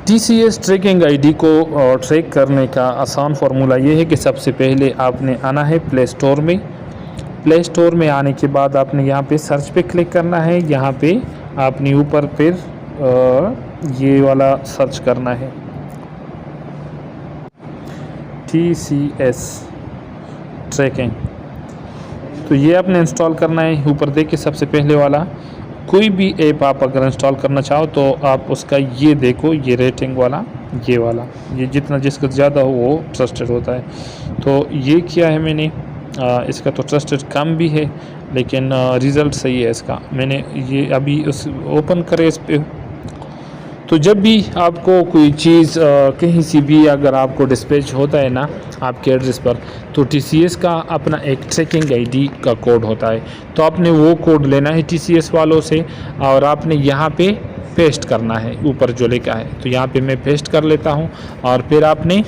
TCS tracking ID को track करने का आसान फार्मूला ये है कि सबसे पहले आपने आना है प्ले स्टोर में। प्ले स्टोर में आने के बाद आपने यहाँ पे सर्च पे क्लिक करना है। यहाँ पे आपने ऊपर फिर ये वाला सर्च करना है TCS ट्रैकिंग। तो ये आपने इंस्टॉल करना है। ऊपर देखिए सबसे पहले वाला, कोई भी ऐप आप अगर इंस्टॉल करना चाहो तो आप उसका ये देखो, ये रेटिंग वाला, ये वाला, ये जितना जिसका ज़्यादा हो वो ट्रस्टेड होता है। तो ये किया है मैंने। इसका तो ट्रस्टेड कम भी है लेकिन रिज़ल्ट सही है इसका। मैंने ये अभी उस ओपन करे इस पे। तो जब भी आपको कोई चीज़ कहीं से भी अगर आपको डिस्पैच होता है ना आपके एड्रेस पर, तो TCS का अपना एक ट्रैकिंग आईडी का कोड होता है। तो आपने वो कोड लेना है TCS वालों से और आपने यहाँ पे पेस्ट करना है ऊपर जो लिखा है। तो यहाँ पे मैं पेस्ट कर लेता हूँ और फिर आपने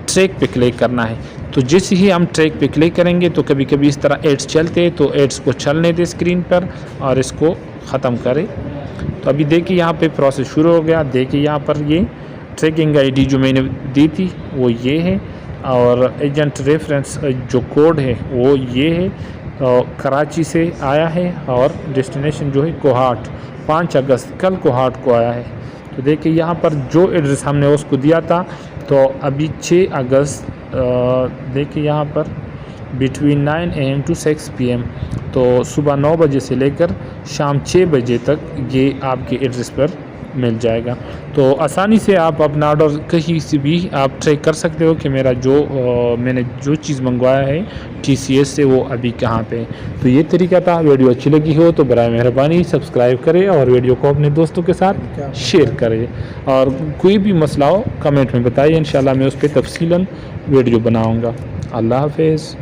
ट्रैक पे क्लिक करना है। तो जैसे ही हम ट्रैक पे क्लिक करेंगे तो कभी कभी इस तरह एड्स चलते हैं, तो एड्स को चलने दें स्क्रीन पर और इसको ख़त्म करें। तो अभी देखिए यहाँ पे प्रोसेस शुरू हो गया। देखिए यहाँ पर ये ट्रैकिंग आईडी जो मैंने दी थी वो ये है और एजेंट रेफरेंस जो कोड है वो ये है। कराची से आया है और डेस्टिनेशन जो है कोहाट, 5 अगस्त कल कोहाट को आया है। तो देखिए यहाँ पर जो एड्रेस हमने उसको दिया था, तो अभी 6 अगस्त देखिए यहाँ पर बिटवीन 9 AM to 6 PM, तो सुबह 9 बजे से लेकर शाम 6 बजे तक ये आपके एड्रेस पर मिल जाएगा। तो आसानी से आप अपना ऑर्डर कहीं से भी आप ट्रैक कर सकते हो कि मेरा मैंने जो चीज़ मंगवाया है TCS से वो अभी कहाँ पे है। तो ये तरीका था। वीडियो अच्छी लगी हो तो बराए मेहरबानी सब्सक्राइब करें और वीडियो को अपने दोस्तों के साथ शेयर करें। और कोई भी मसला हो कमेंट में बताइए, इंशाल्लाह मैं उस पर तफसीलन वीडियो बनाऊँगा। अल्लाह हाफिज़।